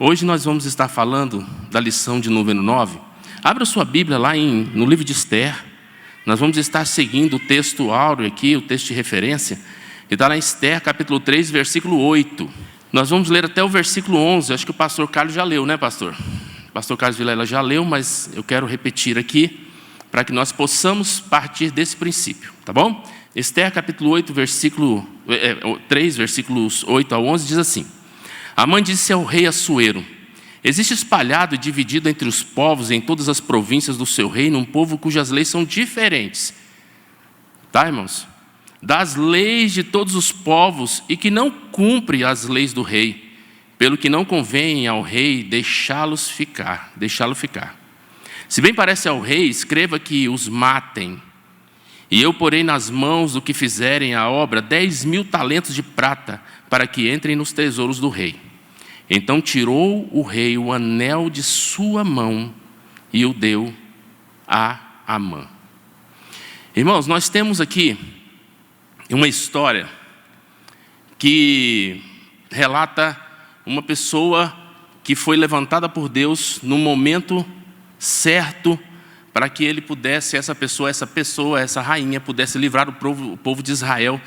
Hoje nós vamos estar falando da lição de número 9. Abra sua Bíblia lá no livro de Esther. Nós vamos estar seguindo o texto áureo aqui, o texto de referência, que está lá em Esther, capítulo 3, versículo 8. Nós vamos ler até o versículo 11. Acho que o pastor Carlos já leu, né, pastor? O pastor Carlos Vilela já leu, mas eu quero repetir aqui, para que nós possamos partir desse princípio, tá bom? Esther, capítulo 8, versículo 3, versículos 8 a 11, diz assim: Amã disse ao rei Assuero: existe espalhado e dividido entre os povos em todas as províncias do seu reino um povo cujas leis são diferentes. Tá, irmãos? Das leis de todos os povos e que não cumpre as leis do rei, pelo que não convém ao rei deixá-lo ficar. Se bem parece ao rei, escreva que os matem. E eu porei nas mãos do que fizerem a obra 10.000 talentos de prata, para que entrem nos tesouros do rei. Então tirou o rei o anel de sua mão e o deu a Amã. Irmãos, nós temos aqui uma história que relata uma pessoa que foi levantada por Deus no momento certo para que ele pudesse, essa rainha pudesse livrar o povo de Israel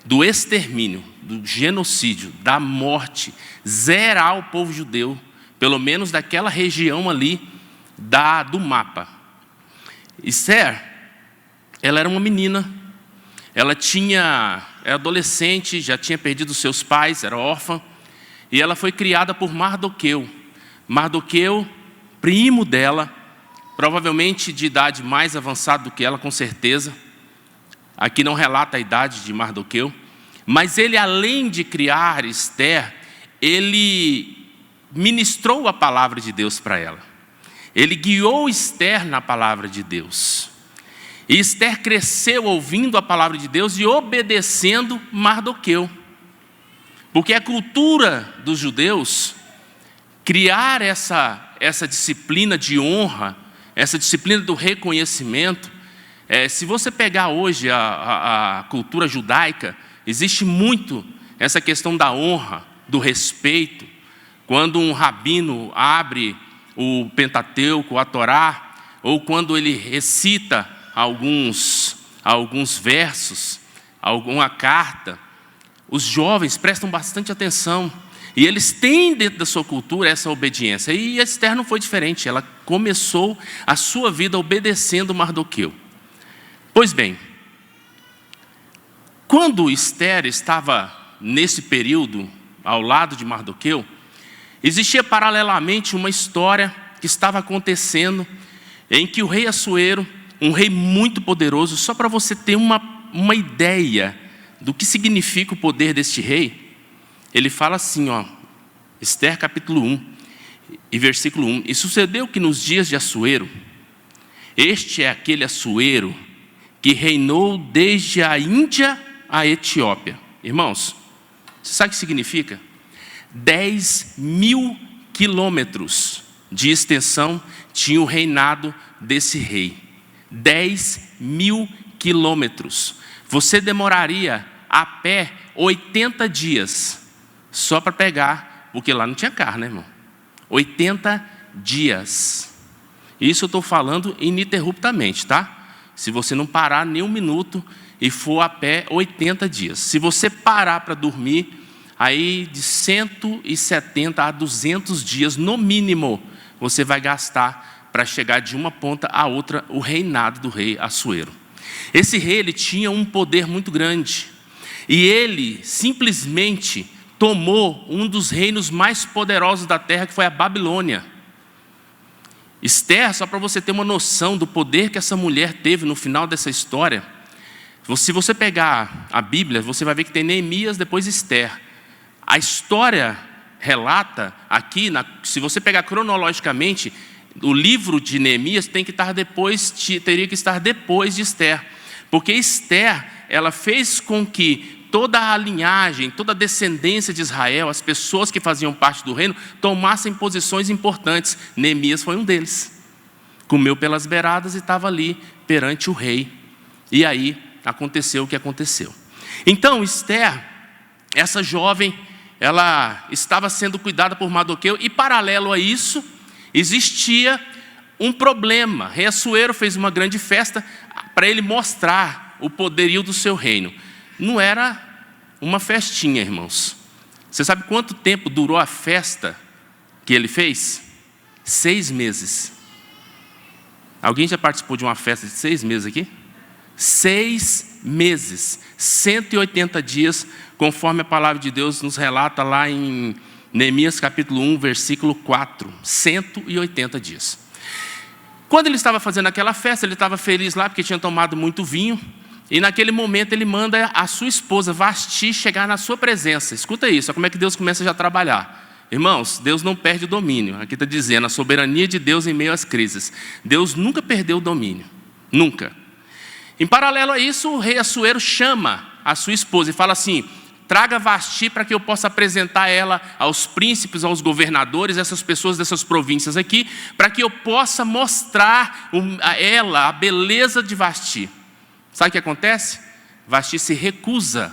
do extermínio, do genocídio, da morte, zerar o povo judeu, pelo menos daquela região ali do mapa. Esther, ela era uma menina, ela era adolescente, já tinha perdido seus pais, era órfã, e ela foi criada por Mardoqueu. Mardoqueu, primo dela, provavelmente de idade mais avançada do que ela, com certeza. Aqui não relata a idade de Mardoqueu, mas ele, além de criar Esther, ele ministrou a palavra de Deus para ela. Ele guiou Esther na palavra de Deus. E Esther cresceu ouvindo a palavra de Deus e obedecendo Mardoqueu. Porque a cultura dos judeus, criar essa disciplina de honra, essa disciplina do reconhecimento, se você pegar hoje a cultura judaica, existe muito essa questão da honra, do respeito. Quando um rabino abre o Pentateuco, a Torá, ou quando ele recita alguns versos, alguma carta, os jovens prestam bastante atenção. E eles têm dentro da sua cultura essa obediência. E Esther não foi diferente. Ela começou a sua vida obedecendo Mardoqueu. Pois bem, quando Esther estava nesse período ao lado de Mardoqueu, existia paralelamente uma história que estava acontecendo em que o rei Assuero, um rei muito poderoso, só para você ter uma ideia do que significa o poder deste rei, ele fala assim, Esther capítulo 1 e versículo 1: E sucedeu que nos dias de Assuero, este é aquele Assuero que reinou desde a Índia à Etiópia. Irmãos, você sabe o que significa? 10.000 quilômetros de extensão tinha o reinado desse rei. 10.000 quilômetros. Você demoraria a pé 80 dias só para pegar, porque lá não tinha carro, né, irmão? 80 dias. Isso eu estou falando ininterruptamente, tá? Se você não parar nem um minuto e for a pé 80 dias. Se você parar para dormir, aí de 170 a 200 dias, no mínimo, você vai gastar para chegar de uma ponta à outra o reinado do rei Assuero. Esse rei, ele tinha um poder muito grande. E ele simplesmente tomou um dos reinos mais poderosos da terra, que foi a Babilônia. Esther, só para você ter uma noção do poder que essa mulher teve no final dessa história, se você pegar a Bíblia, você vai ver que tem Neemias, depois Esther. A história relata aqui, se você pegar cronologicamente, o livro de Neemias teria que estar depois de Esther. Porque Esther, ela fez com que toda a linhagem, toda a descendência de Israel, as pessoas que faziam parte do reino, tomassem posições importantes. Neemias foi um deles. Comeu pelas beiradas e estava ali perante o rei. E aí aconteceu o que aconteceu. Então Esther, essa jovem ela estava sendo cuidada por Mardoqueu, e paralelo a isso, existia um problema. Rei Assuero fez uma grande festa para ele mostrar o poderio do seu reino. Não era uma festinha, irmãos. Você sabe quanto tempo durou a festa que ele fez? 6 meses. Alguém já participou de uma festa de 6 meses aqui? 6 meses, 180 dias, conforme a palavra de Deus nos relata lá em Neemias capítulo 1, versículo 4. 180 dias. Quando ele estava fazendo aquela festa, ele estava feliz lá porque tinha tomado muito vinho. E naquele momento ele manda a sua esposa Vasti chegar na sua presença. Escuta isso, olha como é que Deus começa já a trabalhar. Irmãos, Deus não perde o domínio. Aqui está dizendo, a soberania de Deus em meio às crises. Deus nunca perdeu o domínio. Nunca. Em paralelo a isso, o rei Assuero chama a sua esposa e fala assim: traga Vasti para que eu possa apresentar ela aos príncipes, aos governadores, essas pessoas dessas províncias aqui, para que eu possa mostrar a ela a beleza de Vasti. Sabe o que acontece? Vasti se recusa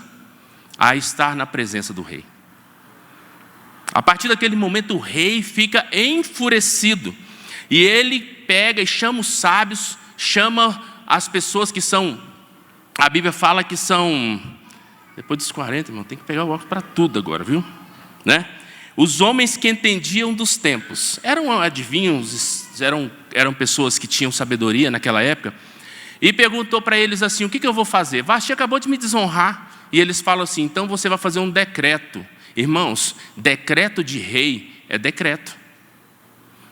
a estar na presença do rei. A partir daquele momento o rei fica enfurecido. E ele pega e chama os sábios, chama as pessoas que são, a Bíblia fala que são, depois dos 40, irmão, tem que pegar o óculos para tudo agora, viu? Né? Os homens que entendiam dos tempos. Eram adivinhos, eram pessoas que tinham sabedoria naquela época. E perguntou para eles assim: o que eu vou fazer? Vasti acabou de me desonrar. E eles falam assim: então você vai fazer um decreto. Irmãos, decreto de rei é decreto.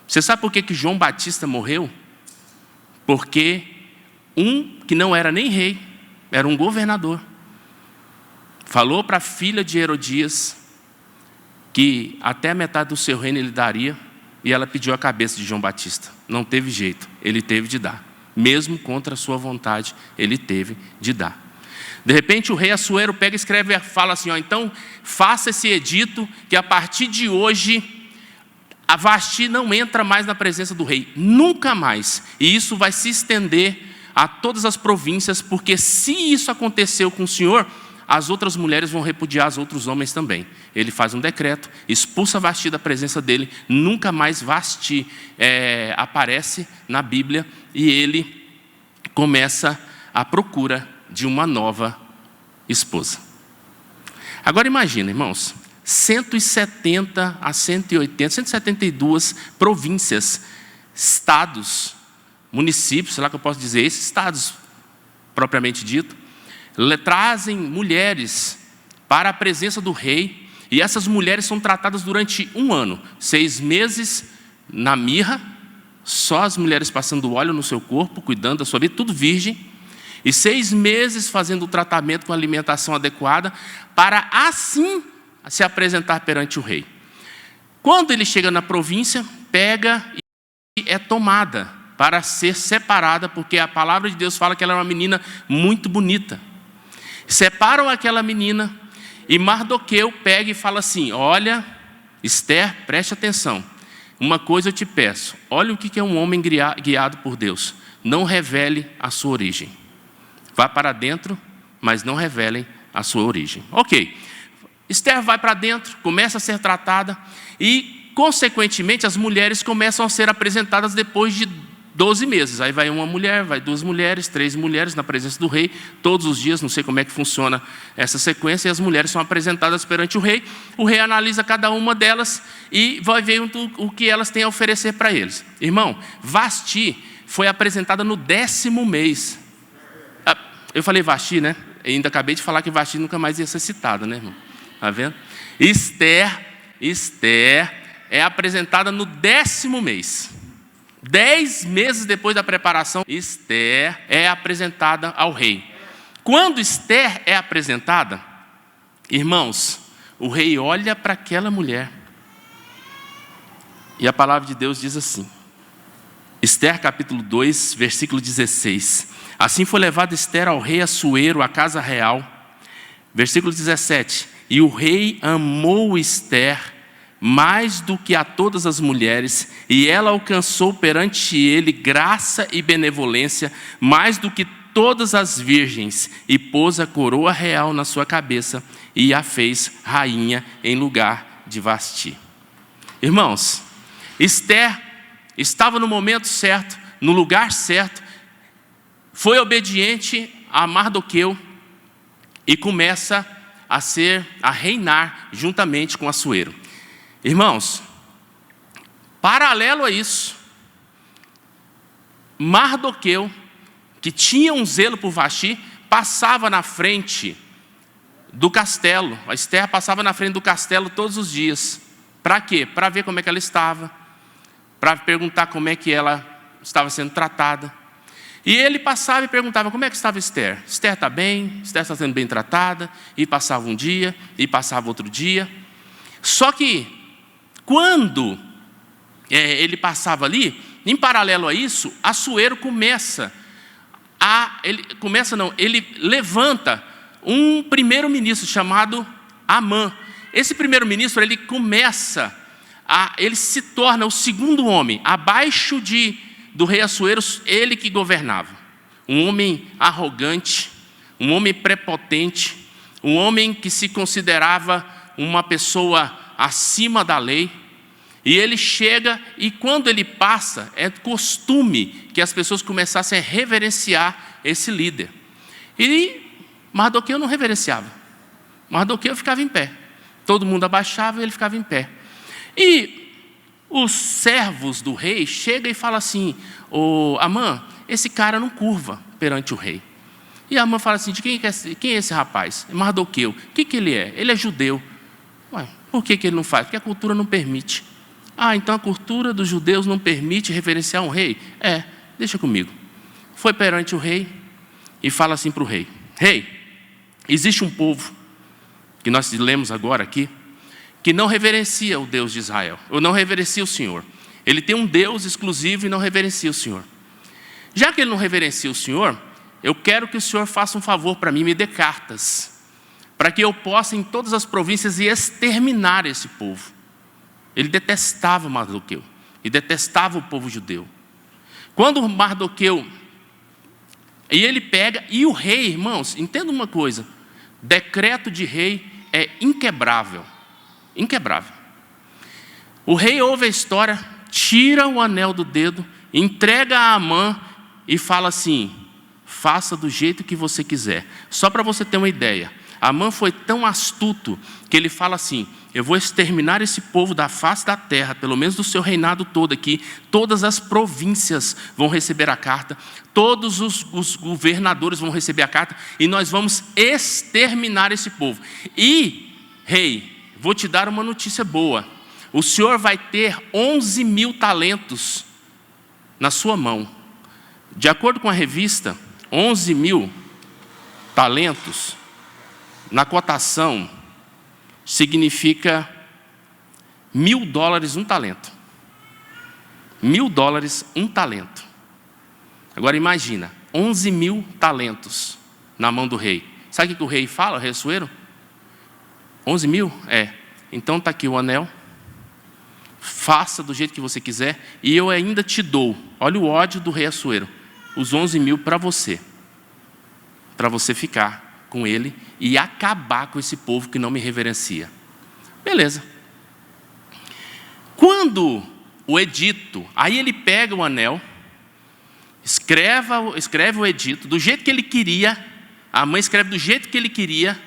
Você sabe por que João Batista morreu? Porque um que não era nem rei, era um governador, falou para a filha de Herodias que até a metade do seu reino ele daria, e ela pediu a cabeça de João Batista. Não teve jeito, ele teve de dar. Mesmo contra a sua vontade, ele teve de dar. De repente o rei Assuero pega e escreve e fala assim: então faça esse edito que a partir de hoje a Vasti não entra mais na presença do rei, nunca mais. E isso vai se estender a todas as províncias, porque se isso aconteceu com o Senhor, as outras mulheres vão repudiar os outros homens também. Ele faz um decreto, expulsa Vasti da presença dele, nunca mais Vasti aparece na Bíblia, e ele começa a procura de uma nova esposa. Agora imagina, irmãos, 170 a 180, 172 províncias, estados, municípios, sei lá que eu posso dizer, esses estados propriamente dito, trazem mulheres para a presença do rei, e essas mulheres são tratadas durante 1 ano, 6 meses na mirra, só as mulheres passando óleo no seu corpo, cuidando da sua vida, tudo virgem, e 6 meses fazendo o tratamento com alimentação adequada, para assim se apresentar perante o rei. Quando ele chega na província, pega e é tomada para ser separada, porque a palavra de Deus fala que ela é uma menina muito bonita. Separam aquela menina, e Mardoqueu pega e fala assim: olha, Esther, preste atenção, uma coisa eu te peço, olha o que é um homem guiado por Deus, não revele a sua origem. Vá para dentro, mas não revelem a sua origem. Ok, Esther vai para dentro, começa a ser tratada, e consequentemente as mulheres começam a ser apresentadas depois de 12 meses. Aí vai uma mulher, vai 2 mulheres, 3 mulheres na presença do rei, todos os dias, não sei como é que funciona essa sequência, e as mulheres são apresentadas perante o rei analisa cada uma delas e vai ver o que elas têm a oferecer para eles. Irmão, Vasti foi apresentada no 10º mês. Eu falei Vasti, né? Eu ainda acabei de falar que Vasti nunca mais ia ser citada, né, irmão? Tá vendo? Esther é apresentada no 10º mês. 10 meses depois da preparação, Esther é apresentada ao rei. Quando Esther é apresentada, irmãos, o rei olha para aquela mulher, e a palavra de Deus diz assim, Esther capítulo 2, versículo 16. Assim foi levada Esther ao rei Assuero, à casa real. Versículo 17. E o rei amou Esther mais do que a todas as mulheres, e ela alcançou perante ele graça e benevolência, mais do que todas as virgens, e pôs a coroa real na sua cabeça, e a fez rainha em lugar de Vasti. Irmãos, Esther estava no momento certo, no lugar certo, foi obediente a Mardoqueu e começa a reinar juntamente com Assuero. Irmãos, paralelo a isso, Mardoqueu, que tinha um zelo por Vasti, passava na frente do castelo. A Esther passava na frente do castelo todos os dias. Para quê? Para ver como é que ela estava, para perguntar como é que ela estava sendo tratada. E ele passava e perguntava como é que estava Esther. Esther está bem? Esther está sendo bem tratada? E passava um dia, e passava outro dia. Só que, quando ele passava ali, em paralelo a isso, Assuero ele levanta um primeiro-ministro chamado Amã. Esse primeiro-ministro, ele se torna o segundo homem, abaixo do rei Assuero, ele que governava. Um homem arrogante, um homem prepotente, um homem que se considerava uma pessoa acima da lei. E ele chega, e quando ele passa, é costume que as pessoas começassem a reverenciar esse líder. E Mardoqueu não reverenciava. Mardoqueu ficava em pé. Todo mundo abaixava e ele ficava em pé. E os servos do rei chegam e falam assim: Amã, esse cara não curva perante o rei. E Amã fala assim: de quem é esse rapaz? Mardoqueu. O que ele é? Ele é judeu. Ué, por que ele não faz? Porque a cultura não permite. Então a cultura dos judeus não permite reverenciar um rei? Deixa comigo. Foi perante o rei e fala assim para o rei: Rei, existe um povo, que nós lemos agora aqui, que não reverencia o Deus de Israel, ou não reverencia o Senhor. Ele tem um Deus exclusivo e não reverencia o Senhor. Já que ele não reverencia o Senhor, eu quero que o Senhor faça um favor para mim, me dê cartas, para que eu possa em todas as províncias exterminar esse povo. Ele detestava Mardoqueu e detestava o povo judeu. Quando Mardoqueu, e ele pega, e o rei, irmãos, entenda uma coisa: decreto de rei é inquebrável. Inquebrável. O rei ouve a história, tira o anel do dedo, entrega a Amã e fala assim: faça do jeito que você quiser. Só para você ter uma ideia, Amã foi tão astuto que ele fala assim: eu vou exterminar esse povo da face da terra, pelo menos do seu reinado todo aqui. Todas as províncias vão receber a carta, todos os governadores vão receber a carta, e nós vamos exterminar esse povo. E, rei, vou te dar uma notícia boa: o senhor vai ter 11.000 talentos na sua mão. De acordo com a revista, 11.000 talentos, na cotação, significa $1.000 um talento. $1.000 um talento. Agora imagina, 11.000 talentos na mão do rei. Sabe o que o rei fala, o rei Assuero? 11.000? Então está aqui o anel, faça do jeito que você quiser, e eu ainda te dou, olha o ódio do rei Assuero, os 11.000 para você ficar com ele e acabar com esse povo que não me reverencia. Beleza. Quando o edito, aí ele pega o anel, escreve o edito do jeito que ele queria, a mãe escreve do jeito que ele queria,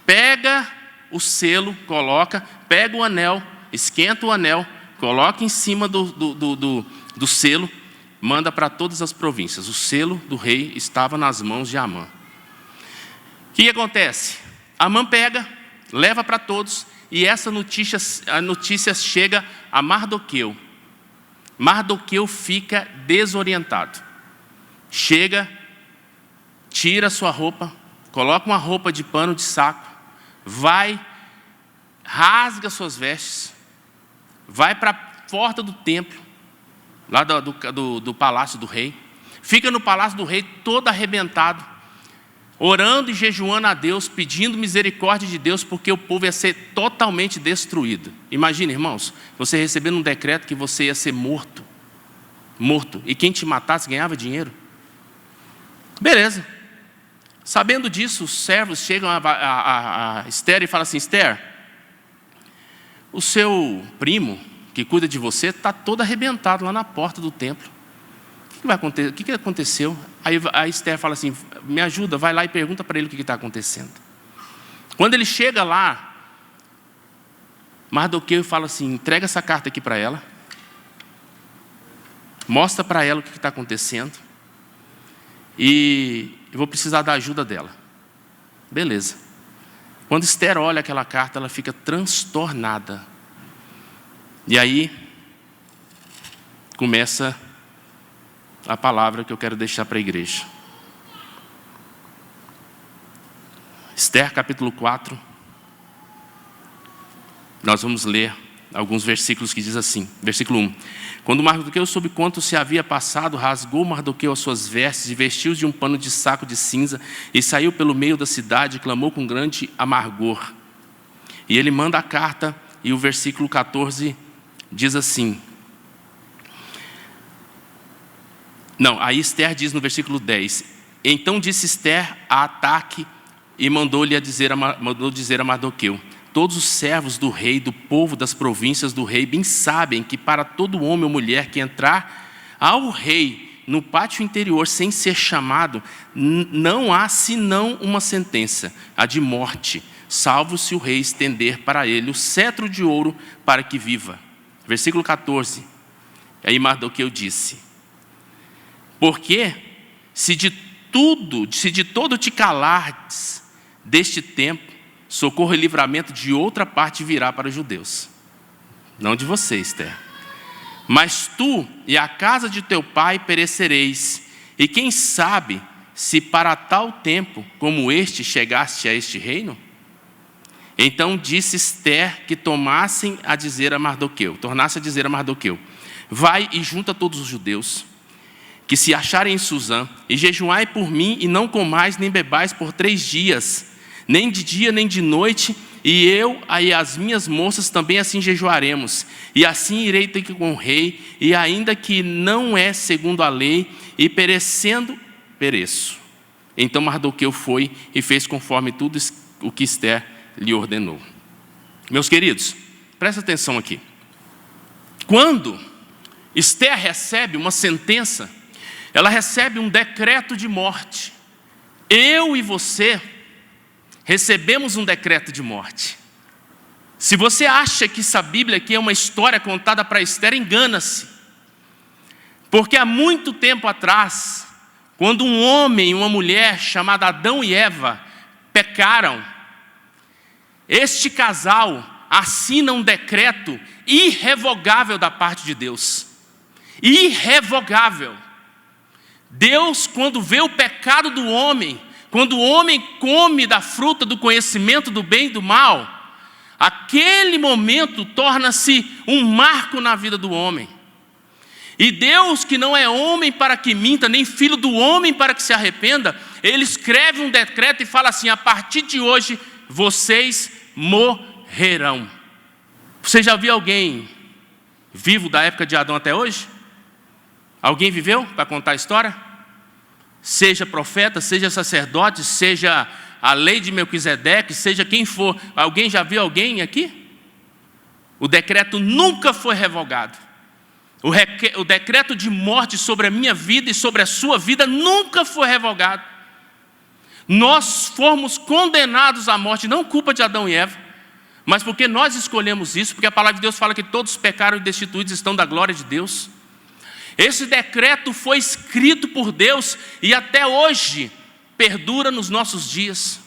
pega o selo, coloca, pega o anel, esquenta o anel, coloca em cima do selo, manda para todas as províncias. O selo do rei estava nas mãos de Amã. O que acontece? Amã pega, leva para todos, e essa notícia chega a Mardoqueu. Mardoqueu fica desorientado. Chega, tira sua roupa, coloca uma roupa de pano de saco, vai, rasga suas vestes, vai para a porta do templo, lá do palácio do rei, fica no palácio do rei todo arrebentado, orando e jejuando a Deus, pedindo misericórdia de Deus, porque o povo ia ser totalmente destruído. Imagina, irmãos, você recebendo um decreto que você ia ser morto, e quem te matasse ganhava dinheiro. Beleza. Sabendo disso, os servos chegam a Esther e falam assim: Esther, o seu primo, que cuida de você, está todo arrebentado lá na porta do templo. O que vai acontecer? O que aconteceu? Aí a Esther fala assim: me ajuda, vai lá e pergunta para ele o que está acontecendo. Quando ele chega lá, Mardoqueu fala assim: entrega essa carta aqui para ela, mostra para ela o que está acontecendo, e eu vou precisar da ajuda dela. Beleza. Quando Esther olha aquela carta, ela fica transtornada. E aí começa a palavra que eu quero deixar para a igreja. Esther capítulo 4. Nós vamos ler alguns versículos que diz assim. Versículo 1. Quando Mardoqueu soube quanto se havia passado, rasgou Mardoqueu as suas vestes e vestiu-se de um pano de saco de cinza e saiu pelo meio da cidade e clamou com grande amargor. E ele manda a carta, e o versículo 14 diz assim. Não, aí Esther diz no versículo 10. Então disse Esther a Ataque e mandou dizer a Mardoqueu: todos os servos do rei, do povo das províncias do rei, bem sabem que para todo homem ou mulher que entrar ao rei no pátio interior sem ser chamado, não há senão uma sentença, a de morte, salvo se o rei estender para ele o cetro de ouro para que viva. Versículo 14. Aí Mardoqueu disse: porque se de todo te calardes deste tempo, socorro e livramento de outra parte virá para os judeus. Não de você, Esther. Mas tu e a casa de teu pai perecereis. E quem sabe se para tal tempo como este chegaste a este reino? Então disse Esther que tornasse a dizer a Mardoqueu: vai e junta todos os judeus que se acharem em Suzã, e jejuai por mim, e não comais nem bebais por 3 dias, nem de dia nem de noite, e eu e as minhas moças também assim jejuaremos, e assim irei ter com o rei, e ainda que não é segundo a lei, e perecendo, pereço. Então Mardoqueu foi e fez conforme tudo o que Esther lhe ordenou. Meus queridos, presta atenção aqui. Quando Esther recebe uma sentença, ela recebe um decreto de morte. Eu e você recebemos um decreto de morte. Se você acha que essa Bíblia aqui é uma história contada para Esther, engana-se. Porque há muito tempo atrás, quando um homem e uma mulher chamada Adão e Eva pecaram, este casal assina um decreto irrevogável da parte de Deus. Irrevogável. Deus, quando vê o pecado do homem, quando o homem come da fruta do conhecimento do bem e do mal, aquele momento torna-se um marco na vida do homem. E Deus, que não é homem para que minta, nem filho do homem para que se arrependa, Ele escreve um decreto e fala assim: a partir de hoje, vocês morrerão. Você já viu alguém vivo da época de Adão até hoje? Alguém viveu para contar a história? Seja profeta, seja sacerdote, seja a lei de Melquisedeque, seja quem for. Alguém já viu alguém aqui? O decreto nunca foi revogado. O decreto de morte sobre a minha vida e sobre a sua vida nunca foi revogado. Nós fomos condenados à morte, não culpa de Adão e Eva, mas porque nós escolhemos isso, porque a palavra de Deus fala que todos pecaram e destituídos estão da glória de Deus. Esse decreto foi escrito por Deus e até hoje perdura nos nossos dias.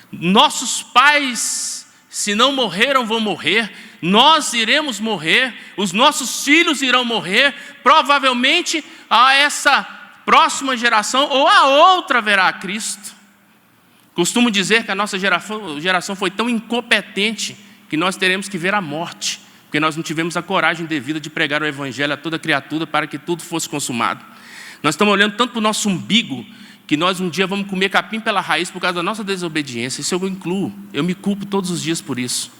Nossos pais, se não morreram, vão morrer. Nós iremos morrer, os nossos filhos irão morrer. Provavelmente a essa próxima geração ou a outra verá a Cristo. Costumo dizer que a nossa geração foi tão incompetente que nós teremos que ver a morte, porque nós não tivemos a coragem devida de pregar o evangelho a toda criatura para que tudo fosse consumado. Nós estamos olhando tanto para o nosso umbigo que nós um dia vamos comer capim pela raiz por causa da nossa desobediência. Isso eu incluo, eu me culpo todos os dias por isso,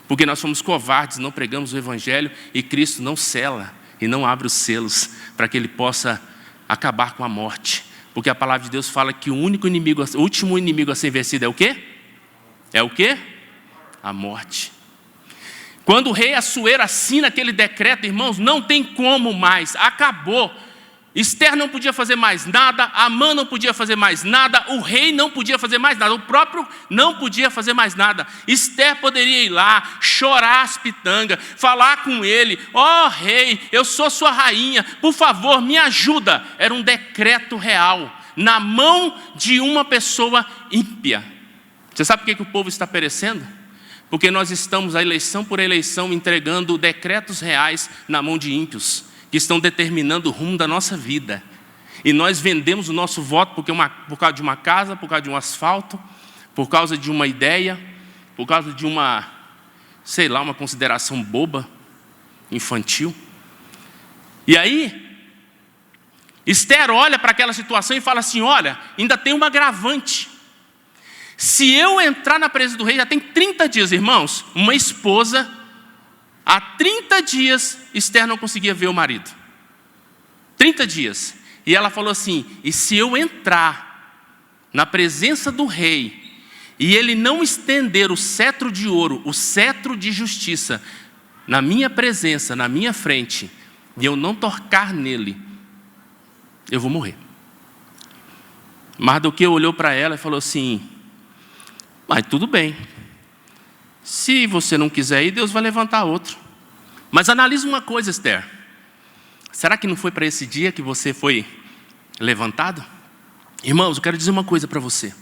porque nós somos covardes, não pregamos o evangelho e Cristo não sela e não abre os selos para que Ele possa acabar com a morte, Porque a palavra de Deus fala que o último inimigo a ser vencido é o quê? É o quê? A morte. Quando o rei Assuero assina aquele decreto, irmãos, não tem como mais, acabou. Esther não podia fazer mais nada, Amã não podia fazer mais nada, o rei não podia fazer mais nada, o próprio não podia fazer mais nada. Esther poderia ir lá, chorar as pitangas, falar com ele: ó rei, eu sou sua rainha, por favor, me ajuda. Era um decreto real, na mão de uma pessoa ímpia. Você sabe por que o povo está perecendo? Porque nós estamos, eleição por eleição, entregando decretos reais na mão de ímpios, que estão determinando o rumo da nossa vida. E nós vendemos o nosso voto por causa de uma casa, por causa de um asfalto, por causa de uma ideia, por causa de uma consideração boba, infantil. E aí, Esther olha para aquela situação e fala assim: olha, ainda tem um agravante. Se eu entrar na presença do rei, já tem 30 dias, irmãos, uma esposa, há 30 dias, Esther não conseguia ver o marido. 30 dias. E ela falou assim: e se eu entrar na presença do rei, e ele não estender o cetro de ouro, o cetro de justiça, na minha presença, na minha frente, e eu não tocar nele, eu vou morrer. Mardoqueu olhou para ela e falou assim: mas tudo bem, se você não quiser ir, Deus vai levantar outro. Mas analisa uma coisa, Esther, será que não foi para esse dia que você foi levantado? Irmãos, eu quero dizer uma coisa para você.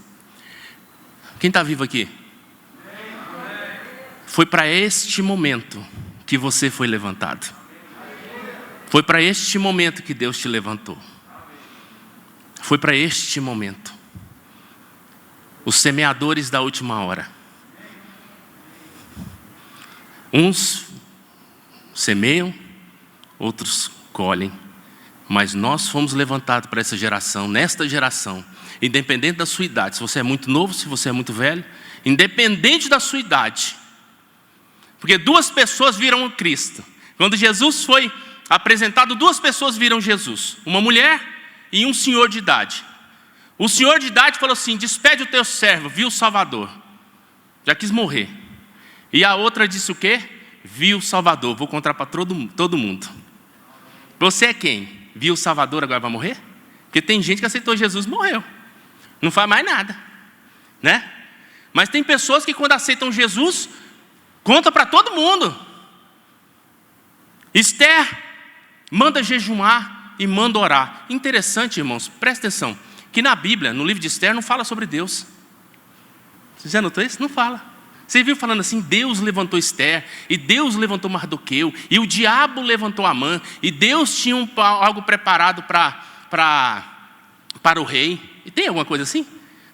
Quem está vivo aqui? Foi para este momento que você foi levantado. Foi para este momento que Deus te levantou. Foi para este momento. Os semeadores da última hora. Uns semeiam, outros colhem. Mas nós fomos levantados para essa geração, nesta geração, independente da sua idade. Se você é muito novo, se você é muito velho, independente da sua idade. Porque duas pessoas viram o Cristo. Quando Jesus foi apresentado, duas pessoas viram Jesus. Uma mulher e um senhor de idade. O senhor de idade falou assim: despede o teu servo, viu o Salvador. Já quis morrer. E a outra disse o quê? Viu o Salvador, vou contar para todo mundo. Você é quem? Viu o Salvador, agora vai morrer? Porque tem gente que aceitou Jesus e morreu. Não faz mais nada, né? Mas tem pessoas que quando aceitam Jesus, conta para todo mundo. Esther manda jejuar e manda orar. Interessante, irmãos, presta atenção, que na Bíblia, no livro de Esther, não fala sobre Deus. Você já notou isso? Não fala. Você viu falando assim: Deus levantou Esther, e Deus levantou Mardoqueu, e o diabo levantou Amã, e Deus tinha algo preparado para o rei. E tem alguma coisa assim?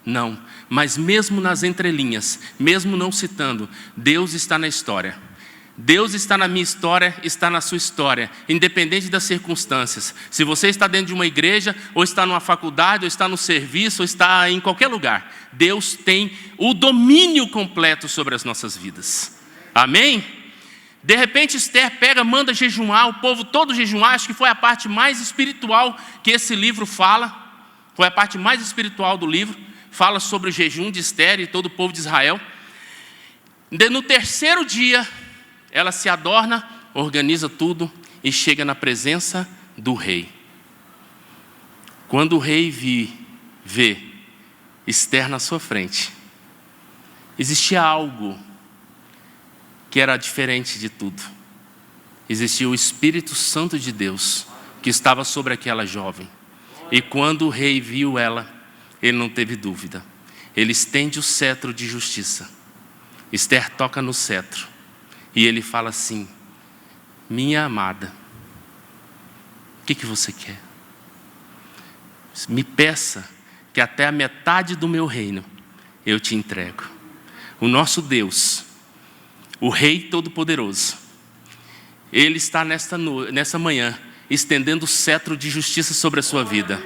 Não. Mas mesmo nas entrelinhas, mesmo não citando, Deus está na história. Deus está na minha história, está na sua história, independente das circunstâncias. Se você está dentro de uma igreja, ou está numa faculdade, ou está no serviço, ou está em qualquer lugar, Deus tem o domínio completo sobre as nossas vidas. Amém? De repente Esther pega, manda jejuar, o povo todo jejuar. Acho que foi a parte mais espiritual que esse livro fala. Foi a parte mais espiritual do livro. Fala sobre o jejum de Esther e todo o povo de Israel. No terceiro dia, ela se adorna, organiza tudo e chega na presença do rei. Quando o rei vê Esther na sua frente, existia algo que era diferente de tudo. Existia o Espírito Santo de Deus que estava sobre aquela jovem. E quando o rei viu ela, ele não teve dúvida. Ele estende o cetro de justiça. Esther toca no cetro. E ele fala assim: minha amada, o que você quer? Me peça que até a metade do meu reino eu te entrego. O nosso Deus, o Rei Todo-Poderoso, Ele está nessa manhã estendendo o cetro de justiça sobre a sua vida.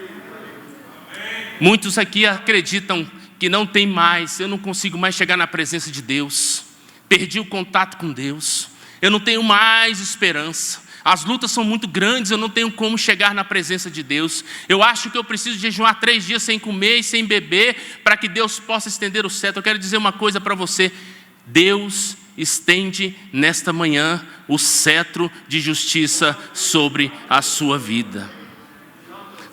Muitos aqui acreditam que não tem mais, eu não consigo mais chegar na presença de Deus. Perdi o contato com Deus, eu não tenho mais esperança. as lutas são muito grandes, eu não tenho como chegar na presença de Deus. Eu acho que eu preciso jejuar 3 dias sem comer e sem beber para que Deus possa estender o cetro. Eu quero dizer uma coisa para você: Deus estende nesta manhã o cetro de justiça sobre a sua vida.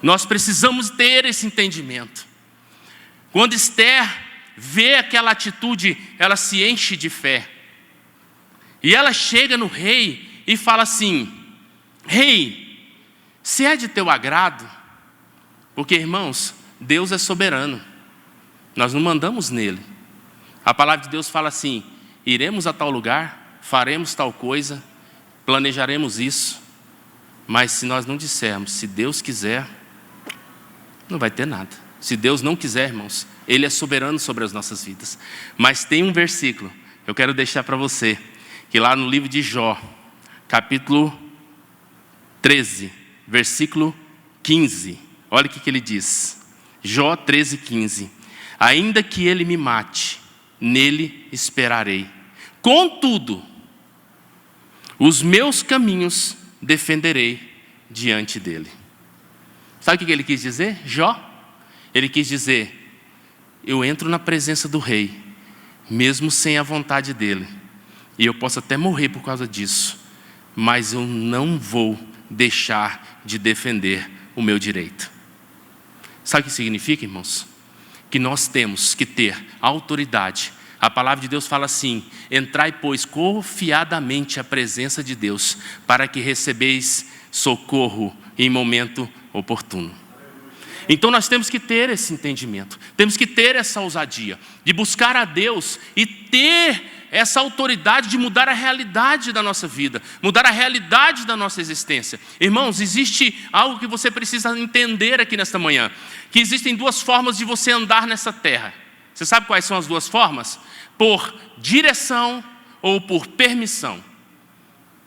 Nós precisamos ter esse entendimento. Quando Esther vê aquela atitude, ela se enche de fé. E ela chega no rei e fala assim: rei, se é de teu agrado, porque, irmãos, Deus é soberano, nós não mandamos nele. A palavra de Deus fala assim: iremos a tal lugar, faremos tal coisa, planejaremos isso, mas se nós não dissermos, se Deus quiser, não vai ter nada. Se Deus não quiser, irmãos, Ele é soberano sobre as nossas vidas. Mas tem um versículo, eu quero deixar para você, que lá no livro de Jó, capítulo 13, versículo 15, olha o que ele diz. Jó 13, 15. Ainda que ele me mate, nele esperarei. Contudo, os meus caminhos defenderei diante dele. Sabe o que ele quis dizer, Jó? Ele quis dizer: eu entro na presença do rei, mesmo sem a vontade dele. E eu posso até morrer por causa disso, mas eu não vou deixar de defender o meu direito. Sabe o que significa, irmãos? Que nós temos que ter autoridade. A palavra de Deus fala assim: entrai, pois, confiadamente à presença de Deus, para que recebeis socorro em momento oportuno. Então nós temos que ter esse entendimento, temos que ter essa ousadia de buscar a Deus e ter essa autoridade de mudar a realidade da nossa vida, mudar a realidade da nossa existência. Irmãos, existe algo que você precisa entender aqui nesta manhã, que existem 2 formas de você andar nessa terra. Você sabe quais são as 2 formas? Por direção ou por permissão.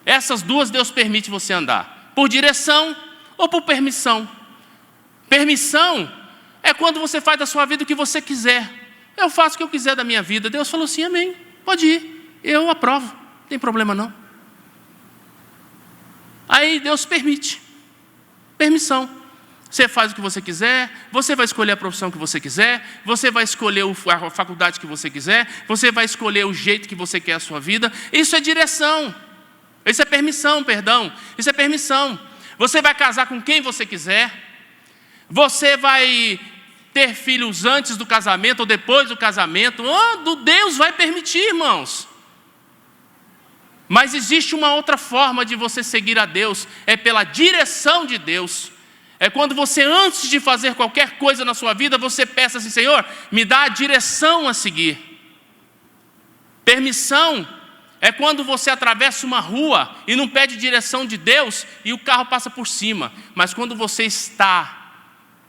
Essas 2 Deus permite você andar, por direção ou por permissão. Permissão é quando você faz da sua vida o que você quiser. Eu faço o que eu quiser da minha vida. Deus falou assim: amém, pode ir, eu aprovo, não tem problema não. Aí Deus permite, permissão. Você faz o que você quiser, você vai escolher a profissão que você quiser, você vai escolher a faculdade que você quiser, você vai escolher o jeito que você quer a sua vida. Isso é direção, isso é permissão, perdão, isso é permissão. Você vai casar com quem você quiser, você vai ter filhos antes do casamento ou depois do casamento. Deus vai permitir, irmãos. Mas existe uma outra forma de você seguir a Deus, é pela direção de Deus. É quando você, antes de fazer qualquer coisa na sua vida, você peça assim: Senhor, me dá a direção a seguir. Permissão é quando você atravessa uma rua e não pede direção de Deus e o carro passa por cima. Mas quando você está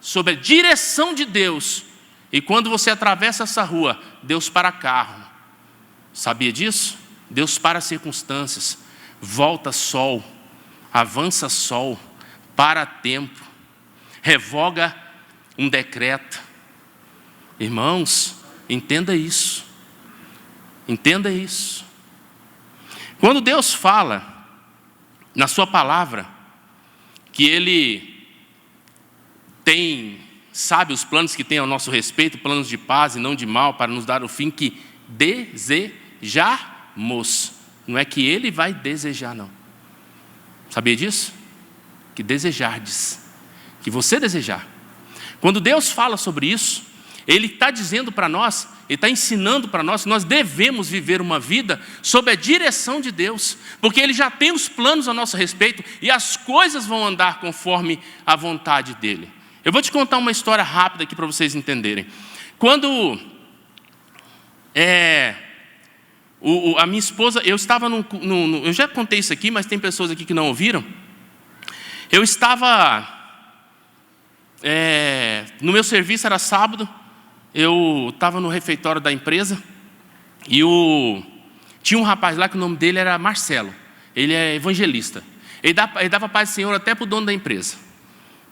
sob a direção de Deus, e quando você atravessa essa rua, Deus para carro. Sabia disso? Deus para circunstâncias, volta sol, avança sol, para tempo, revoga um decreto. Irmãos, entenda isso. Entenda isso. Quando Deus fala na sua palavra que Ele sabe os planos que tem ao nosso respeito, planos de paz e não de mal, para nos dar o fim que desejamos. Não é que Ele vai desejar, não. Sabia disso? Que desejardes, que você desejar. Quando Deus fala sobre isso, Ele está dizendo para nós, Ele está ensinando para nós que nós devemos viver uma vida sob a direção de Deus, porque Ele já tem os planos a nosso respeito e as coisas vão andar conforme a vontade dEle. Eu vou te contar uma história rápida aqui para vocês entenderem. Quando a minha esposa, eu estava eu já contei isso aqui, mas tem pessoas aqui que não ouviram. Eu estava no meu serviço, era sábado, eu estava no refeitório da empresa e tinha um rapaz lá que o nome dele era Marcelo. Ele é evangelista. Ele dava paz do Senhor até para o dono da empresa.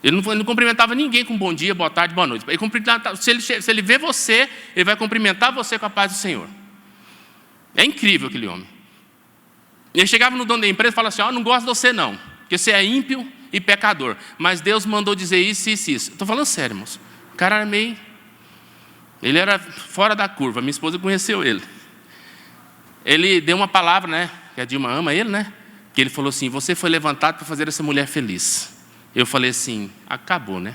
Ele não cumprimentava ninguém com bom dia, boa tarde, boa noite. Se ele vê você, ele vai cumprimentar você com a paz do Senhor. É incrível aquele homem. Ele chegava no dono da empresa e falava assim: não gosto de você não. porque você é ímpio e pecador. Mas Deus mandou dizer isso, isso, isso. Estou falando sério, irmãos. O cara era meio... Ele era fora da curva, minha esposa conheceu ele. Ele deu uma palavra, né? Que a Dilma ama ele, né? Que ele falou assim: você foi levantado para fazer essa mulher feliz. Eu falei assim: acabou, né?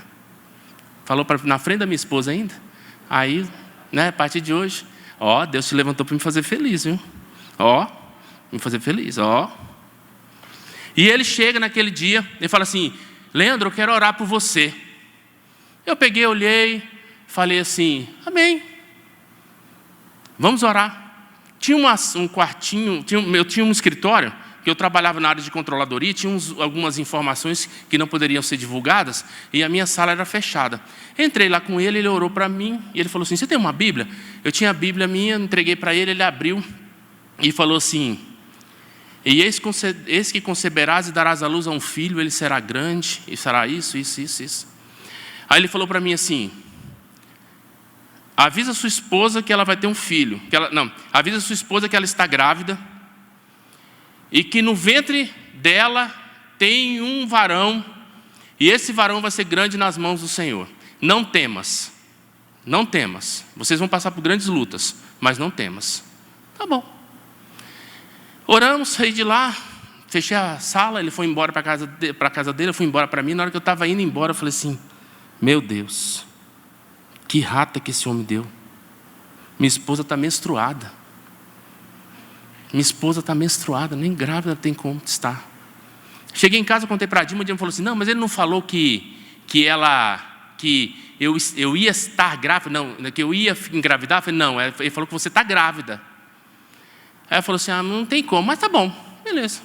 Falou na frente da minha esposa ainda. Aí, né, a partir de hoje, ó, Deus te levantou para me fazer feliz, viu? Ó, me fazer feliz, ó. E ele chega naquele dia, ele fala assim: Leandro, eu quero orar por você. Eu peguei, olhei, falei assim: amém. Vamos orar. Tinha um quartinho, eu tinha um escritório, que eu trabalhava na área de controladoria, tinha algumas informações que não poderiam ser divulgadas, e a minha sala era fechada. Entrei lá com ele, ele orou para mim, e ele falou assim: você tem uma Bíblia? Eu tinha a Bíblia minha, entreguei para ele, ele abriu, e falou assim: e eis que conceberás e darás à luz a um filho, ele será grande, e será isso, isso, isso, isso. Aí ele falou para mim assim: avisa sua esposa que ela vai ter um filho. Avisa sua esposa que ela está grávida e que no ventre dela tem um varão, e esse varão vai ser grande nas mãos do Senhor. Não temas, não temas. Vocês vão passar por grandes lutas, mas não temas. Tá bom. Oramos, saí de lá, fechei a sala, ele foi embora para a casa dele, eu fui embora para mim. Na hora que eu estava indo embora, eu falei assim: meu Deus, que rata que esse homem deu. Minha esposa está menstruada. Minha esposa está menstruada, nem grávida tem como estar. Cheguei em casa, contei para a Dilma falou assim: não, mas ele não falou que eu ia estar grávida, não, que eu ia engravidar? Eu falei: não, ele falou que você está grávida. Aí ela falou assim: não tem como, mas tá bom, beleza.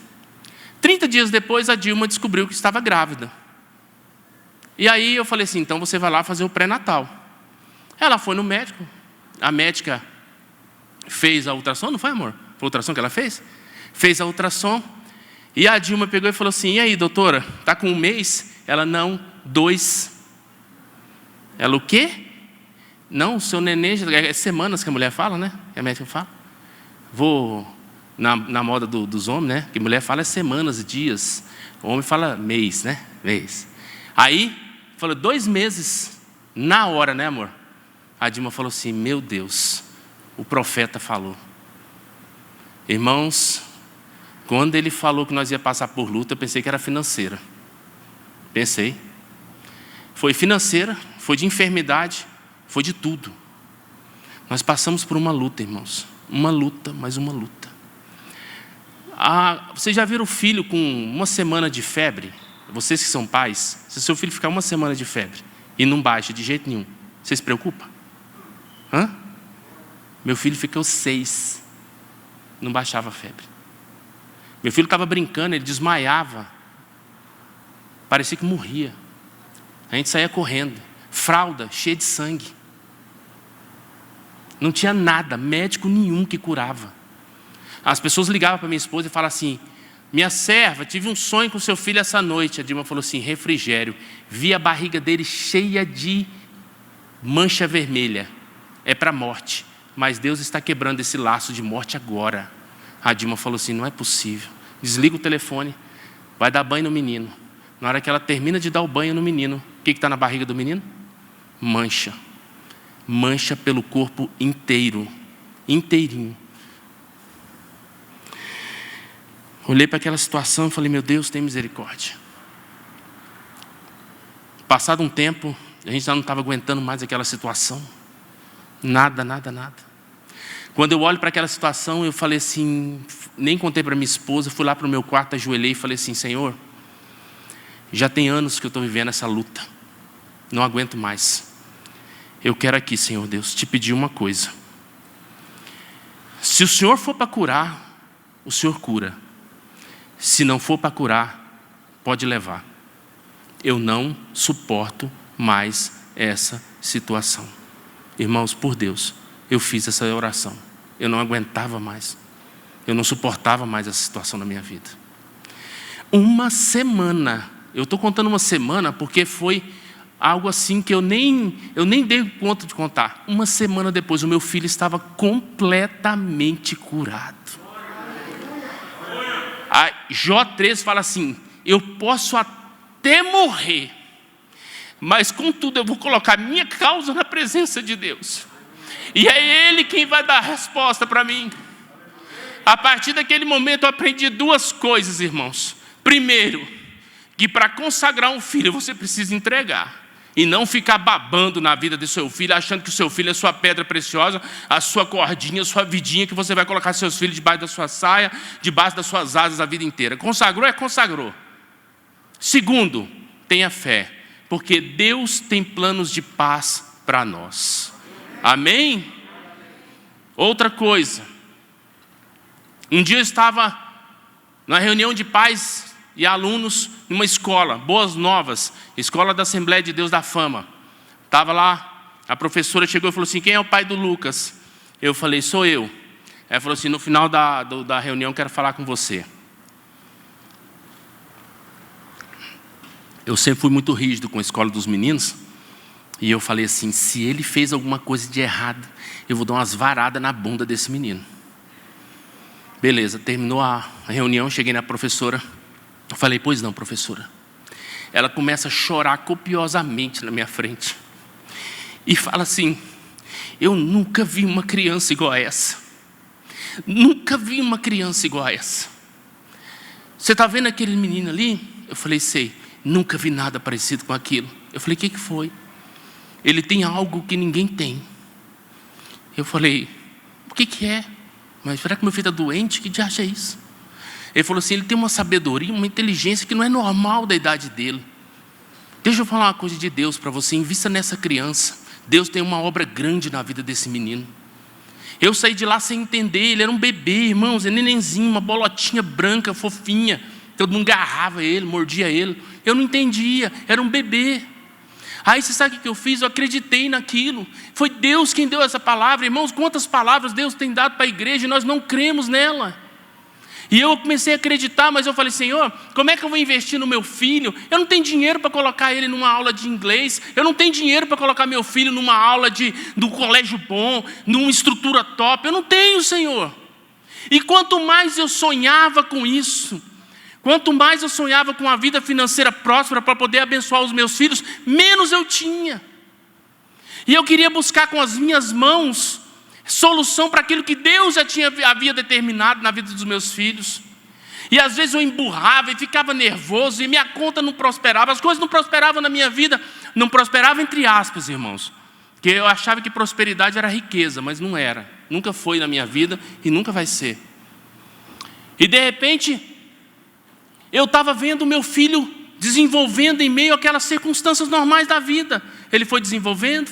30 dias depois, a Dilma descobriu que estava grávida. E aí eu falei assim: então você vai lá fazer o pré-natal. Ela foi no médico, a médica fez a ultrassom, não foi, amor? Foi a ultrassom que ela fez? Fez a ultrassom, e a Dilma pegou e falou assim: e aí, doutora, está com 1 mês? Ela: não, 2. Ela: o quê? Não, o seu neném, é semanas que a mulher fala, né? Que a médica fala. Vou na moda dos homens, né? Que mulher fala é semanas, dias. O homem fala mês, né? Mês. Aí, falou 2 meses, na hora, né, amor? A Dilma falou assim: meu Deus, o profeta falou. Irmãos, quando ele falou que nós ia passar por luta, eu pensei que era financeira. Pensei. Foi financeira, foi de enfermidade, foi de tudo. Nós passamos por uma luta, irmãos. Uma luta, mais uma luta. Vocês já viram o filho com 1 semana de febre? Vocês que são pais, se seu filho ficar 1 semana de febre e não baixa de jeito nenhum, você se preocupa? Hã? Meu filho ficou 6, não baixava a febre. Meu filho estava brincando, ele desmaiava, parecia que morria. A gente saía correndo, fralda cheia de sangue. Não tinha nada, médico nenhum que curava. As pessoas ligavam para minha esposa e falavam assim: minha serva, tive um sonho com seu filho essa noite. A Dilma falou assim: refrigério. Vi a barriga dele cheia de mancha vermelha. É para a morte. Mas Deus está quebrando esse laço de morte agora. A Dilma falou assim: não é possível. Desliga o telefone, vai dar banho no menino. Na hora que ela termina de dar o banho no menino, o que está na barriga do menino? Mancha. Mancha pelo corpo inteiro. Inteirinho. Olhei para aquela situação e falei: meu Deus, tem misericórdia. Passado um tempo, a gente já não estava aguentando mais aquela situação. Nada. Quando eu olho para aquela situação, eu falei assim, nem contei para minha esposa, fui lá para o meu quarto, ajoelhei e falei assim: Senhor, já tem anos que eu estou vivendo essa luta. Não aguento mais. Eu quero aqui, Senhor Deus, te pedir uma coisa. Se o Senhor for para curar, o Senhor cura. Se não for para curar, pode levar. Eu não suporto mais essa situação. Irmãos, por Deus, eu fiz essa oração. Eu não aguentava mais. Eu não suportava mais essa situação na minha vida. 1 semana. Eu estou contando 1 semana porque foi algo assim que eu nem dei conta de contar. 1 semana depois, o meu filho estava completamente curado. A Jó 13 fala assim: eu posso até morrer, mas contudo eu vou colocar minha causa na presença de Deus. E é Ele quem vai dar a resposta para mim. A partir daquele momento eu aprendi duas coisas, irmãos. Primeiro, que para consagrar um filho você precisa entregar. E não ficar babando na vida do seu filho, achando que o seu filho é sua pedra preciosa, a sua cordinha, a sua vidinha, que você vai colocar seus filhos debaixo da sua saia, debaixo das suas asas a vida inteira. Consagrou é consagrou. Segundo, tenha fé, porque Deus tem planos de paz para nós. Amém? Outra coisa. Um dia eu estava na reunião de pais e alunos numa escola, Boas Novas, escola da Assembleia de Deus da Fama. Estava lá, a professora chegou e falou assim: quem é o pai do Lucas? Eu falei: sou eu. Ela falou assim: no final da reunião quero falar com você. Eu sempre fui muito rígido com a escola dos meninos. E eu falei assim: se ele fez alguma coisa de errado, eu vou dar umas varadas na bunda desse menino. Beleza, terminou a reunião, cheguei na professora. Eu falei: pois não, professora. Ela começa a chorar copiosamente na minha frente. E fala assim: eu nunca vi uma criança igual a essa. Nunca vi uma criança igual a essa. Você está vendo aquele menino ali? Eu falei: sei. Nunca vi nada parecido com aquilo. Eu falei: o que foi? Ele tem algo que ninguém tem. Eu falei: o que é? Mas será que meu filho está doente? Que diacho é isso? Ele falou assim: ele tem uma sabedoria, uma inteligência que não é normal da idade dele. Deixa eu falar uma coisa de Deus para você. Invista nessa criança. Deus tem uma obra grande na vida desse menino. Eu saí de lá sem entender. Ele era um bebê, irmãos, nenenzinho, uma bolotinha branca, fofinha. Todo mundo agarrava ele, mordia ele. Eu não entendia, era um bebê. Aí você sabe o que eu fiz? Eu acreditei naquilo. Foi Deus quem deu essa palavra. Irmãos, quantas palavras Deus tem dado para a igreja e nós não cremos nela. E eu comecei a acreditar, mas eu falei: Senhor, como é que eu vou investir no meu filho? Eu não tenho dinheiro para colocar ele numa aula de inglês. Eu não tenho dinheiro para colocar meu filho numa aula do colégio bom, numa estrutura top. Eu não tenho, Senhor. E quanto mais eu sonhava com isso, quanto mais eu sonhava com uma vida financeira próspera para poder abençoar os meus filhos, menos eu tinha. E eu queria buscar com as minhas mãos solução para aquilo que Deus já havia determinado na vida dos meus filhos. E às vezes eu emburrava e ficava nervoso e minha conta não prosperava. As coisas não prosperavam na minha vida. Não prosperava entre aspas, irmãos. Porque eu achava que prosperidade era riqueza, mas não era. Nunca foi na minha vida e nunca vai ser. E de repente eu estava vendo o meu filho desenvolvendo em meio àquelas circunstâncias normais da vida. Ele foi desenvolvendo.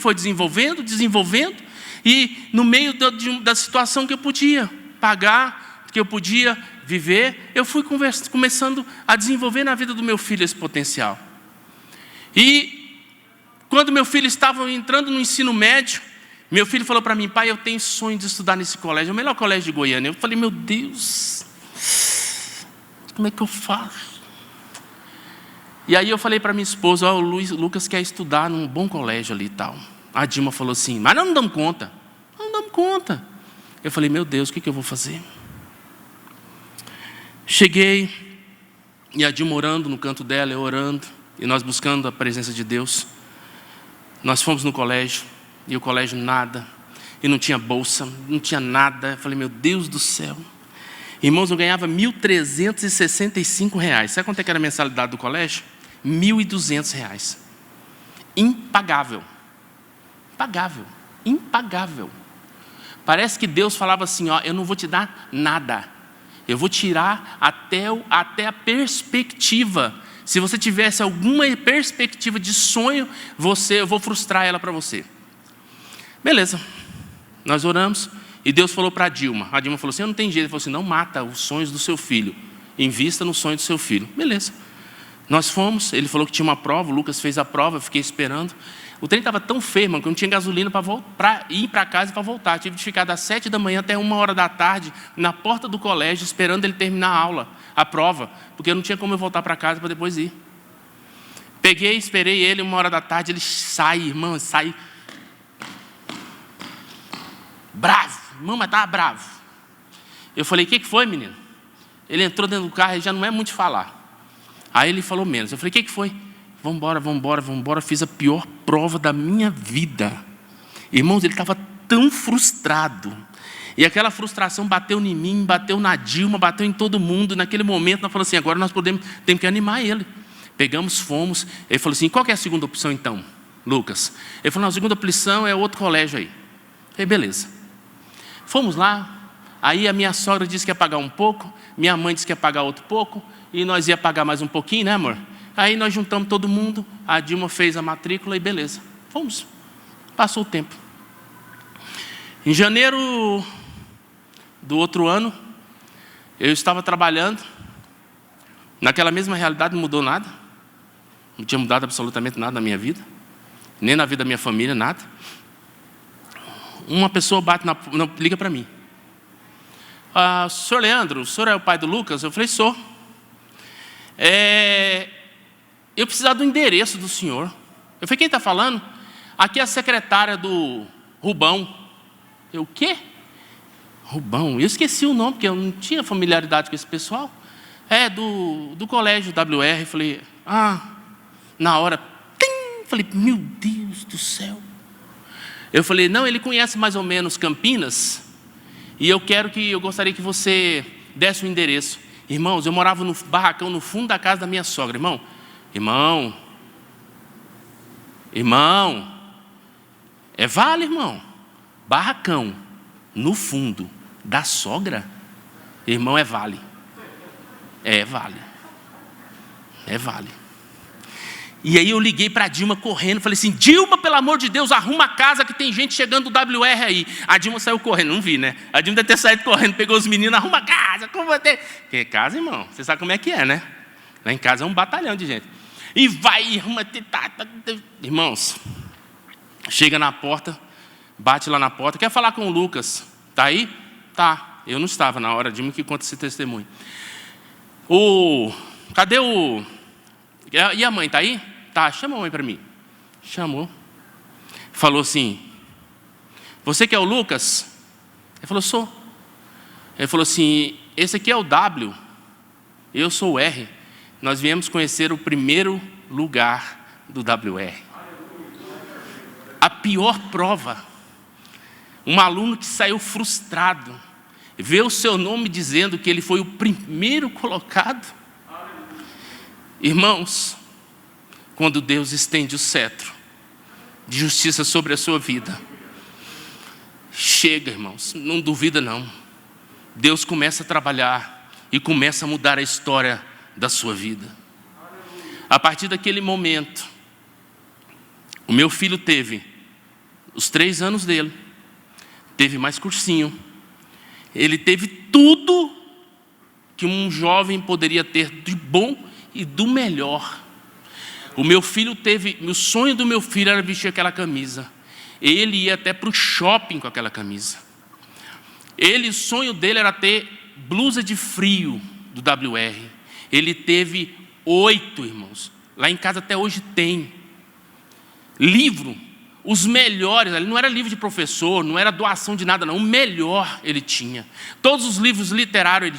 E no meio da situação que eu podia pagar, que eu podia viver, eu fui começando a desenvolver na vida do meu filho esse potencial. E quando meu filho estava entrando no ensino médio, meu filho falou para mim: pai, eu tenho sonho de estudar nesse colégio, é o melhor colégio de Goiânia. Eu falei: meu Deus, como é que eu faço? E aí eu falei para minha esposa: o Lucas quer estudar num bom colégio ali e tal. A Dilma falou assim: mas nós não damos conta. Não damos conta. Eu falei: meu Deus, o que eu vou fazer? Cheguei, e a Dilma orando no canto dela, eu orando, e nós buscando a presença de Deus. Nós fomos no colégio, e o colégio nada, e não tinha bolsa, não tinha nada. Eu falei: meu Deus do céu. Irmãos, eu ganhava R$ 1.365. Sabe quanto é que era a mensalidade do colégio? R$ 1.200. Impagável. Impagável. Parece que Deus falava assim: ó, eu não vou te dar nada. Eu vou tirar até a perspectiva. Se você tivesse alguma perspectiva de sonho, eu vou frustrar ela para você. Beleza. Nós oramos. E Deus falou para a Dilma. A Dilma falou assim: eu não tenho jeito. Ele falou assim: não mata os sonhos do seu filho. Invista no sonho do seu filho. Beleza. Nós fomos. Ele falou que tinha uma prova. O Lucas fez a prova. Eu fiquei esperando. O trem estava tão feio, mano, que eu não tinha gasolina para ir para casa e para voltar. Eu tive de ficar das 7 da manhã até 1h da tarde na porta do colégio, esperando ele terminar a aula, a prova, porque eu não tinha como eu voltar para casa para depois ir. Peguei, esperei ele 1h da tarde, ele sai, irmão, sai bravo. Irmão, mas estava bravo. Eu falei: o que foi, menino? Ele entrou dentro do carro e já não é muito falar. Aí ele falou menos. Eu falei, o que foi? Vamos embora. Fiz a pior prova da minha vida. Irmãos, ele estava tão frustrado. E aquela frustração bateu em mim, bateu na Dilma, bateu em todo mundo. Naquele momento, nós falamos assim, agora nós temos que animar ele. Pegamos, fomos. Ele falou assim, qual que é a segunda opção então, Lucas? Ele falou, não, a segunda opção é outro colégio aí. Eu falei, beleza. Fomos lá. Aí a minha sogra disse que ia pagar um pouco. Minha mãe disse que ia pagar outro pouco. E nós ia pagar mais um pouquinho, né, amor? Aí nós juntamos todo mundo. A Dilma fez a matrícula e beleza. Fomos. Passou o tempo. Em janeiro do outro ano, eu estava trabalhando. Naquela mesma realidade não mudou nada. Não tinha mudado absolutamente nada na minha vida. Nem na vida da minha família, nada. Uma pessoa liga para mim. Senhor Leandro, o senhor é o pai do Lucas? Eu falei, sou. Eu precisava do endereço do senhor. Eu falei, quem está falando? Aqui é a secretária do Rubão. Eu, o quê? Rubão? Eu esqueci o nome, porque eu não tinha familiaridade com esse pessoal. Do colégio WR. Eu falei, na hora, falei, meu Deus do céu. Eu falei, não, ele conhece mais ou menos Campinas, e eu gostaria que você desse o endereço. Irmãos, eu morava no barracão no fundo da casa da minha sogra. Irmão, vale, irmão. Barracão, no fundo da sogra, irmão, vale. Vale. E aí eu liguei para a Dilma correndo, falei assim, Dilma, pelo amor de Deus, arruma a casa que tem gente chegando do WR aí. A Dilma saiu correndo, não vi, né? A Dilma deve ter saído correndo, pegou os meninos, arruma a casa, como vai ter? Porque casa, irmão, você sabe como é que é, né? Lá em casa é um batalhão de gente. E vai, arruma, irmãos, chega na porta, bate lá na porta, quer falar com o Lucas, tá aí? Tá, eu não estava na hora, Dilma que conta esse testemunho. Cadê o... E a mãe, tá aí? Tá, chama a mãe para mim. Chamou. Falou assim, você que é o Lucas? Ele falou, sou. Ele falou assim, esse aqui é o W, eu sou o R. Nós viemos conhecer o primeiro lugar do WR. A pior prova. Um aluno que saiu frustrado, vê o seu nome dizendo que ele foi o primeiro colocado. Irmãos, quando Deus estende o cetro de justiça sobre a sua vida, chega, irmãos, não duvida não. Deus começa a trabalhar e começa a mudar a história da sua vida. A partir daquele momento, o meu filho teve os 3 anos dele, teve mais cursinho, ele teve tudo que um jovem poderia ter de bom e do melhor. O sonho do meu filho era vestir aquela camisa. Ele ia até para o shopping com aquela camisa. O sonho dele era ter blusa de frio do WR. Ele teve 8, irmãos. Lá em casa até hoje tem. Livro, os melhores, ele não era livro de professor, não era doação de nada não, o melhor ele tinha. Todos os livros literários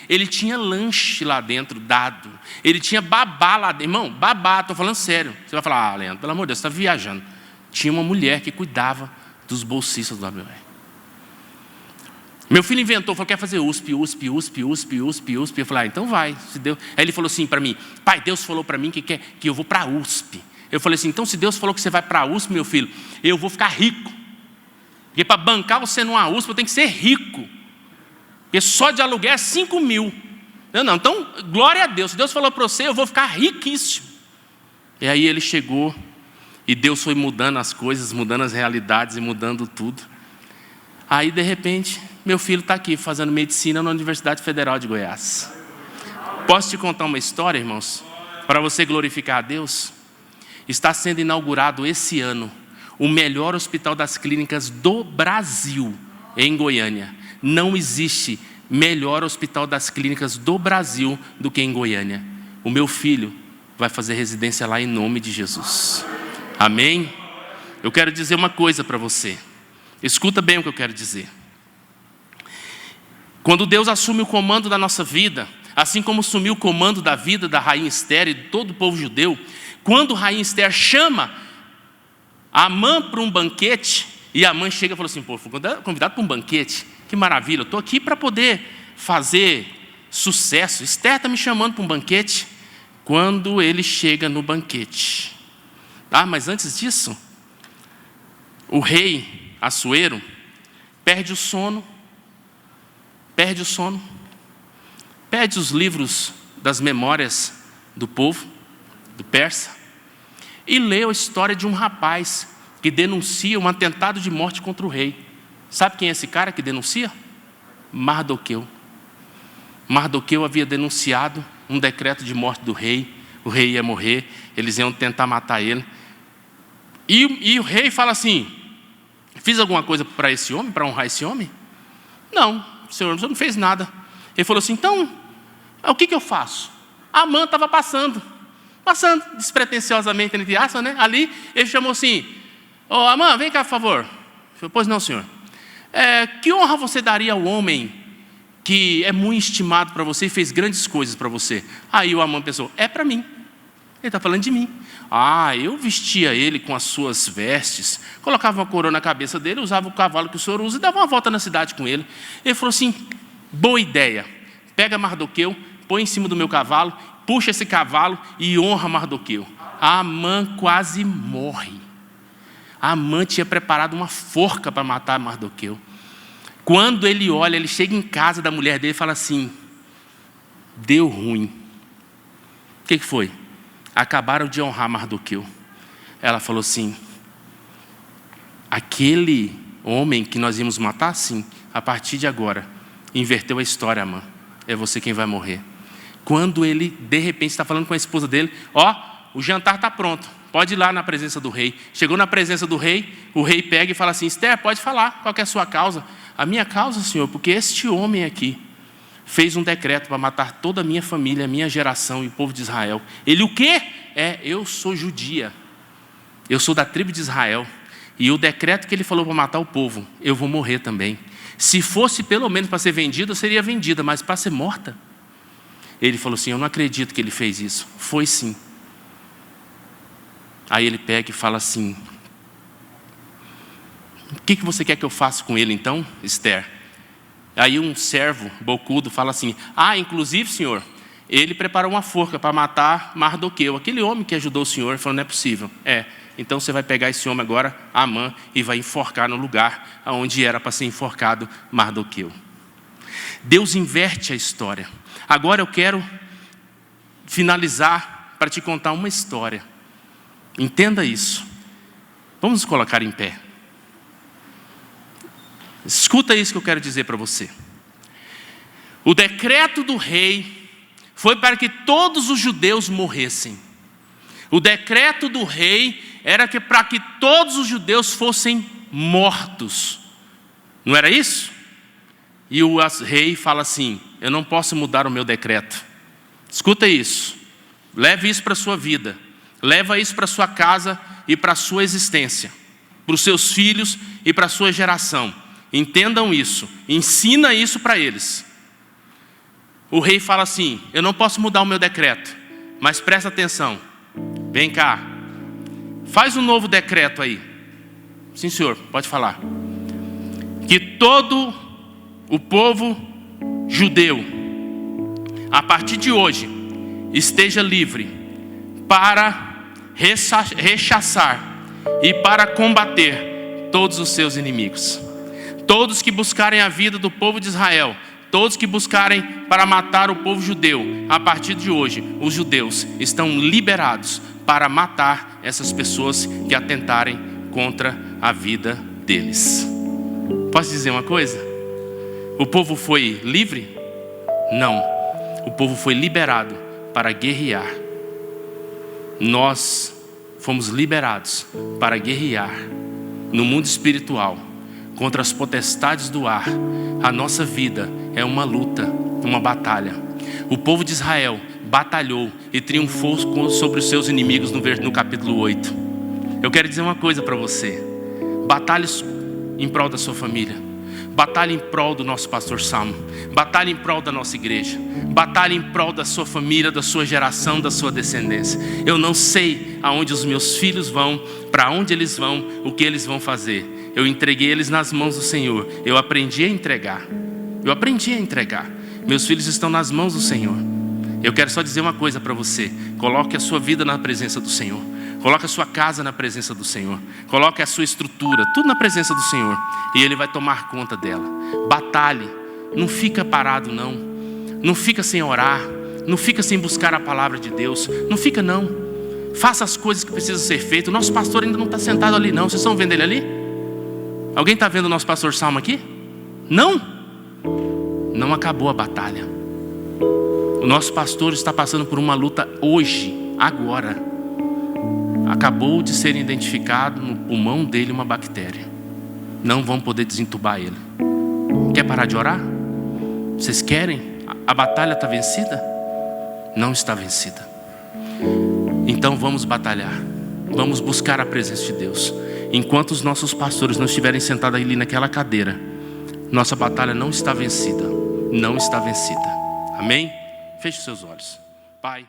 ele tinha lanche lá dentro dado, ele tinha babá lá dentro, irmão, babá, estou falando sério. Você vai falar, Leandro, pelo amor de Deus, você está viajando. Tinha uma mulher que cuidava dos bolsistas do WR. Meu filho inventou, falou, quer fazer USP. Eu falei, então vai, se Deus. Aí ele falou assim para mim, pai, Deus falou para mim que eu vou para a USP. Eu falei assim, então se Deus falou que você vai para a USP, meu filho, eu vou ficar rico. Porque para bancar você numa USP, eu tenho que ser rico. Porque só de aluguel é 5 mil. Não, então, glória a Deus. Se Deus falou para você, eu vou ficar riquíssimo. E aí ele chegou, e Deus foi mudando as coisas, mudando as realidades e mudando tudo. Aí, de repente, meu filho está aqui, fazendo medicina na Universidade Federal de Goiás. Posso te contar uma história, irmãos? Para você glorificar a Deus? Está sendo inaugurado esse ano o melhor hospital das clínicas do Brasil, em Goiânia. Não existe melhor hospital das clínicas do Brasil do que em Goiânia. O meu filho vai fazer residência lá em nome de Jesus. Amém? Eu quero dizer uma coisa para você. Escuta bem o que eu quero dizer. Quando Deus assume o comando da nossa vida, assim como sumiu o comando da vida da rainha Ester e de todo o povo judeu, quando a rainha Ester chama Amã para um banquete, e Amã chega e falou assim: pô, fui convidado para um banquete, que maravilha, eu estou aqui para poder fazer sucesso, Ester está me chamando para um banquete. Quando ele chega no banquete, mas antes disso, o rei Assuero perde o sono, perde os livros das memórias do povo, do persa, e lê a história de um rapaz que denuncia um atentado de morte contra o rei. Sabe quem é esse cara que denuncia? Mardoqueu. Mardoqueu havia denunciado um decreto de morte do rei, o rei ia morrer, eles iam tentar matar ele. E o rei fala assim: fiz alguma coisa para esse homem, para honrar esse homem? Não, senhor, você não fez nada. Ele falou assim: então, o que eu faço? Amã estava passando despretensiosamente, entre aspas, né? Ali, ele chamou assim: Amã, vem cá, por favor. Ele falou: pois não, senhor. Que honra você daria ao homem que é muito estimado para você e fez grandes coisas para você? Aí o Amã pensou: é para mim. Ele está falando de mim. Eu vestia ele com as suas vestes, colocava uma coroa na cabeça dele, usava o cavalo que o senhor usa e dava uma volta na cidade com ele. Ele falou assim: boa ideia, pega Mardoqueu, põe em cima do meu cavalo, puxa esse cavalo e honra Mardoqueu. Amã quase morre. Amã tinha preparado uma forca para matar Mardoqueu. Quando ele olha, ele chega em casa da mulher dele e fala assim: deu ruim. O que foi? Acabaram de honrar Mardoqueu. Ela falou assim: aquele homem que nós íamos matar, sim, a partir de agora, inverteu a história, Amã. É você quem vai morrer. Quando ele, de repente, está falando com a esposa dele: o jantar está pronto, pode ir lá na presença do rei. Chegou na presença do rei, o rei pega e fala assim: Ester, pode falar, qual que é a sua causa? A minha causa, senhor, porque este homem aqui fez um decreto para matar toda a minha família, a minha geração e o povo de Israel. Ele o quê? Eu sou judia, eu sou da tribo de Israel, e o decreto que ele falou para matar o povo, eu vou morrer também. Se fosse pelo menos para ser vendida, eu seria vendida, mas para ser morta? Ele falou assim: eu não acredito que ele fez isso. Foi sim. Aí ele pega e fala assim: o que você quer que eu faça com ele então, Ester? Aí um servo bocudo fala assim: inclusive, senhor, ele preparou uma forca para matar Mardoqueu, aquele homem que ajudou o senhor. Ele falou: não é possível. Então você vai pegar esse homem agora, Amã, e vai enforcar no lugar onde era para ser enforcado Mardoqueu. Deus inverte a história. Agora eu quero finalizar para te contar uma história. Entenda isso. Vamos nos colocar em pé. Escuta isso que eu quero dizer para você. O decreto do rei foi para que todos os judeus morressem. O decreto do rei era para que todos os judeus fossem mortos. Não era isso? E o rei fala assim: eu não posso mudar o meu decreto. Escuta isso. Leve isso para a sua vida. Leva isso para a sua casa e para a sua existência. Para os seus filhos e para a sua geração. Entendam isso. Ensina isso para eles. O rei fala assim: eu não posso mudar o meu decreto, mas presta atenção. Vem cá. Faz um novo decreto aí. Sim, senhor, pode falar. Que todo o povo judeu, a partir de hoje, esteja livre para rechaçar e para combater todos os seus inimigos. Todos que buscarem a vida do povo de Israel, todos que buscarem para matar o povo judeu, a partir de hoje, os judeus estão liberados para matar essas pessoas que atentarem contra a vida deles. Posso dizer uma coisa? O povo foi livre? Não. O povo foi liberado para guerrear. Nós fomos liberados para guerrear no mundo espiritual contra as potestades do ar. A nossa vida é uma luta, uma batalha. O povo de Israel batalhou e triunfou sobre os seus inimigos no capítulo 8. Eu quero dizer uma coisa para você: batalhe em prol da sua família, Batalhe em prol do nosso pastor Salmo. Batalhe em prol da nossa igreja. Batalhe em prol da sua família, da sua geração, da sua descendência. Eu não sei aonde os meus filhos vão, para onde eles vão, o que eles vão fazer. Eu entreguei eles nas mãos do Senhor. Eu aprendi a entregar. Meus filhos estão nas mãos do Senhor. Eu quero só dizer uma coisa para você. Coloque a sua vida na presença do Senhor. Coloque a sua casa na presença do Senhor. Coloque a sua estrutura, tudo na presença do Senhor. E Ele vai tomar conta dela. Batalhe. Não fica parado, não. Não fica sem orar. Não fica sem buscar a palavra de Deus. Não fica, não. Faça as coisas que precisam ser feitas. O nosso pastor ainda não está sentado ali, não. Vocês estão vendo ele ali? Alguém está vendo o nosso pastor Salmo aqui? Não? Não acabou a batalha. O nosso pastor está passando por uma luta hoje, agora. Acabou de ser identificado no pulmão dele uma bactéria. Não vão poder desentubar ele. Quer parar de orar? Vocês querem? A batalha está vencida? Não está vencida. Então vamos batalhar. Vamos buscar a presença de Deus. Enquanto os nossos pastores não estiverem sentados ali naquela cadeira, nossa batalha não está vencida. Não está vencida. Amém? Feche seus olhos. Pai.